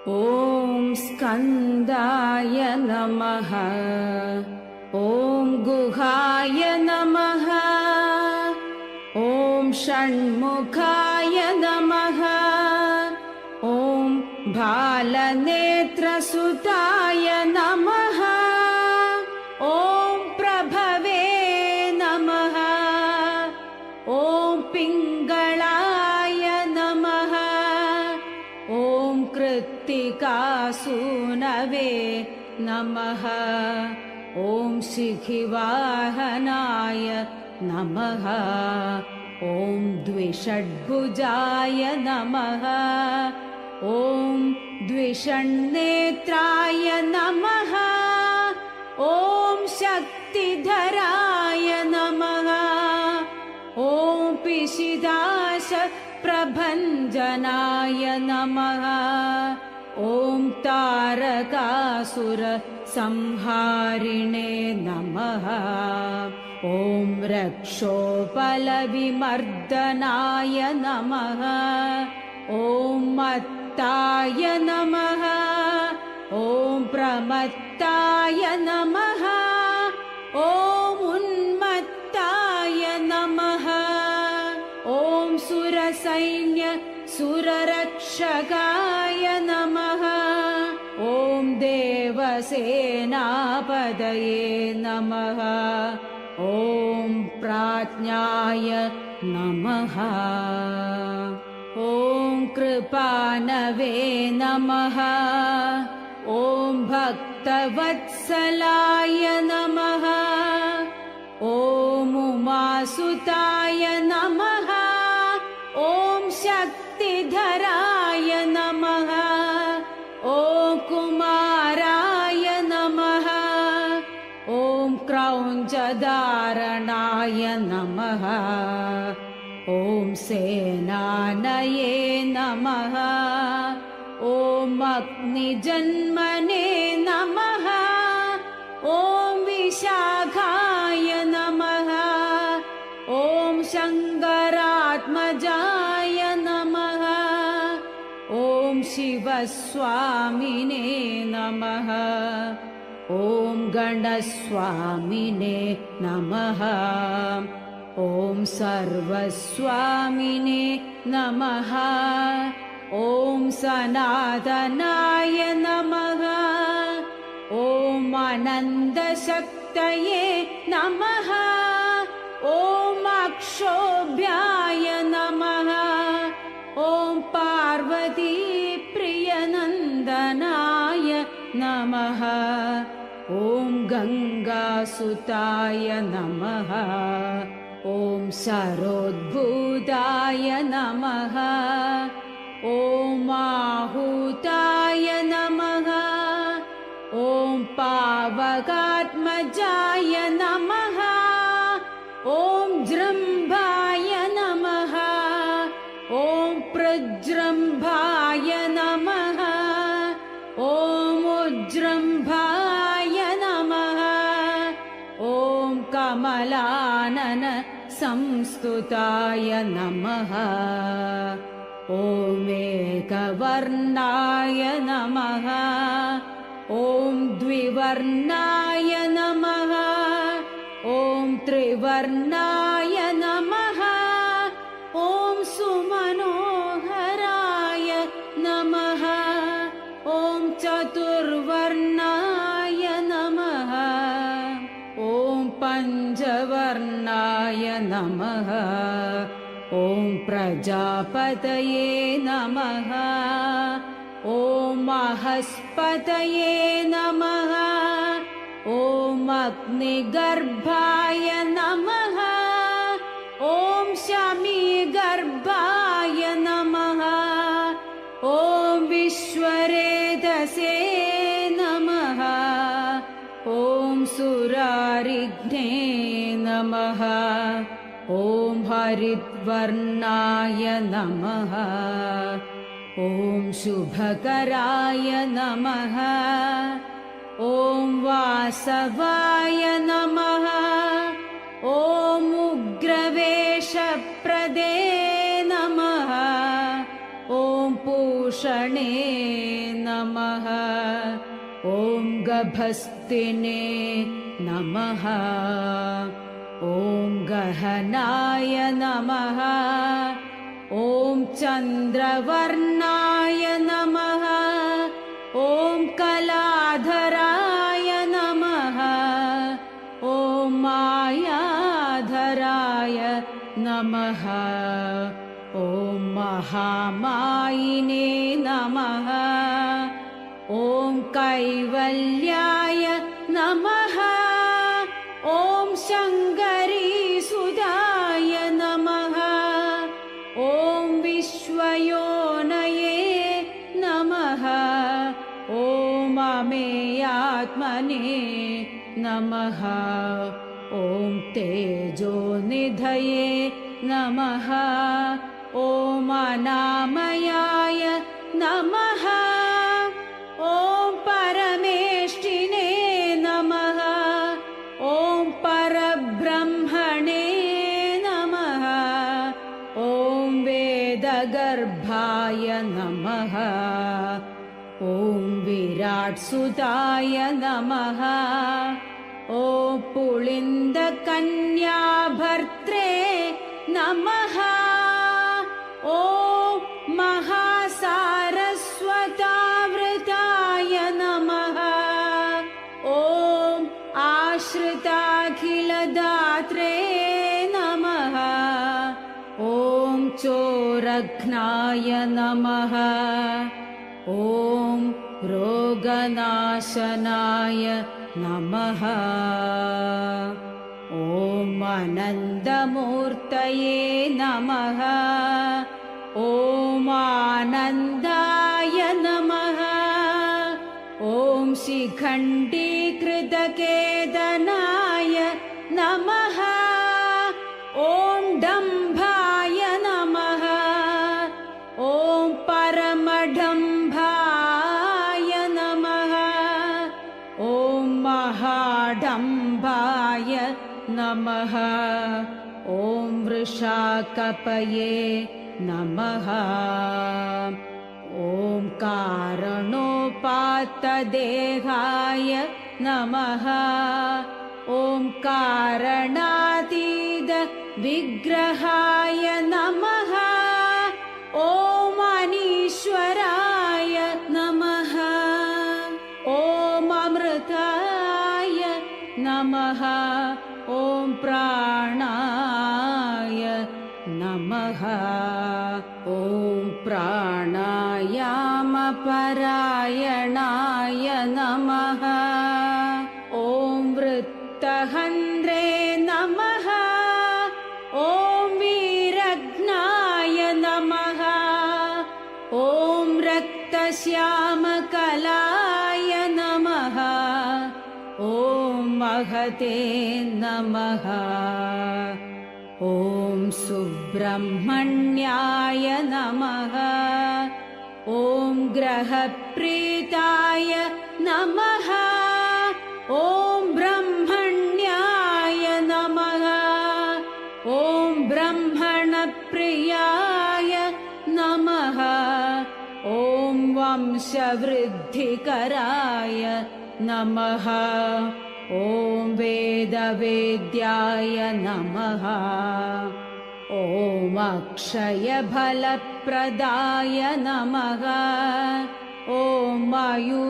ॐ स्कन्दाय नमः। ॐ गुहाय नमः। ॐ षण्मुखाय नमः। ॐ भालनेत्रसुताय नमः। ॐ प्रभवे नमः। ॐ पिङ्गळाय नमः। ॐ कृत्तिकासूनवे नमः। ॐ शिखिवाहनाय नमः। ॐ द्विषड्भुजाय नमः। ॐ द्विषण्नेत्राय नमः। ॐ शक्तिधराय नमः। ॐ पिशिदाशप्रभञ्जनाय नमः। ॐ तारकासुरसंहारिणे नमः। ॐ रक्षोपलविमर्दनाय नमः। ॐ मत्ताय नमः। ॐ प्रमत्ताय नमः। ॐ उन्मत्ताय नमः। ॐ सुरसैन्य सुररक्षकाय नमः। ॐ देवसेनापदये नमः। ॐ प्राज्ञाय नमः। ॐ कृपानवे नमः। ॐ भक्तवत्सलाय नमः। ॐ उमासुताय नमः। ॐ शक्तिधराय नमः। ॐ कुमाराय नमः। ॐ क्रौञ्चधारणाय नमः। ॐ सेनानये नमः। ॐ अग्निजन्मने नमः। ॐ विशाखाय नमः। ॐ शङ्करात्मजाय नमः। ॐ शिवस्वामिने नमः। ॐ गणस्वामिने नमः। ॐ सर्वस्वामिने नमः। ॐ सनातनाय नमः। ॐ आनन्दशक्तये नमः। ॐ अक्षोभ्याय नमः। ॐ पार्वतीप्रियनन्दनाय नमः। ॐ गङ्गासुताय नमः। ॐ सरोद्भूताय नमः। ॐ आहूताय नमः। ॐ पावकात्मजाय नमः। ॐ जृम्भाय नमः। ॐ प्रजृम्भाय नमः। ॐ उज्जृम्भाय नमः। ॐ कमलानन संस्तुताय नमः। ॐ एकवर्णाय नमः। ॐ द्विवर्णाय नमः। ॐ त्रिवर्णाय नमः। ॐ सुमनोहराय नमः। ॐ चतुर्वर्णाय नमः। ॐ पञ्चवर्णाय नमः। ॐ प्रजापतये नमः। ॐ महस्पतये नमः। ॐ अग्निगर्भाय नमः। ॐ शमीगर्भाय नमः। ॐ विश्वरेधसे नमः। ॐ सुरारिघ्ने नमः। ॐ हरिद्वर्णाय नमः। ॐ शुभकराय नमः। ॐ वासवाय नमः। ॐ उग्रवेशप्रदे नमः। ॐ पूष पोषणे नमः। ॐ गभस्तिने नमः। ॐ गहनाय नमः। ॐ चन्द्रवर्णाय नमः। ॐ कलाधराय नमः। ॐ मायाधराय नमः। ॐ महामायिने नमः। ॐ कैवल्याय नमः। ॐ शङ्करीसुताय नमः। ॐ विश्वयोनये नमः। ॐ अमेयात्मने नमः। ॐ तेजोनिधये नमः। ॐ अनामयाय नमः। ॐ परमेष्टिने नमः। ॐ परब्रह्मणे नमः। ॐ वेदगर्भाय नमः। ॐ विराट्सुताय नमः। ॐ पुलिन्दकन्याभर्त्रे नमः। ॐ महासारस्वतावृताय नमः। ॐ आश्रिताखिलदात्रे नमः। ॐ चोरघ्नाय नमः। ॐ रोगनाशनाय नमः। ॐ अनन्दमूर्तये नमः। ॐ आनन्दाय नमः। ॐ शिखण्डीकृतकेतनाय नमः। ॐ डम्भाय नमः। ॐ परमडम्भाय नमः। ॐ महाडम्भाय नमः। ॐ वृषाकपये नमः। ॐ कारणोपात्तदेहाय नमः। ॐ कारणातीत विग्रहाय नमः। ॐ अनीश्वराय नमः। ॐ अमृताय नमः। ॐ प्राणाय नमः। ॐ प्राणायामपरायणाय नमः। ॐ वृत्तहन्त्रे नमः। ॐ वीरघ्नाय नमः। ॐ रक्तश्यामकलाय नमः। ॐ महते नमः। ॐ सुब्रह्मण्याय नमः। ॐ ग्रहप्रीताय नमः। ॐ ब्रह्मण्याय नमः। ॐ ब्रह्मणप्रियाय नमः। ॐ वंशवृद्धिकराय नमः। ॐ वेदवेद्याय नमः। ॐ अक्षयफलप्रदाय नमः। ॐ मयूरवाहनाय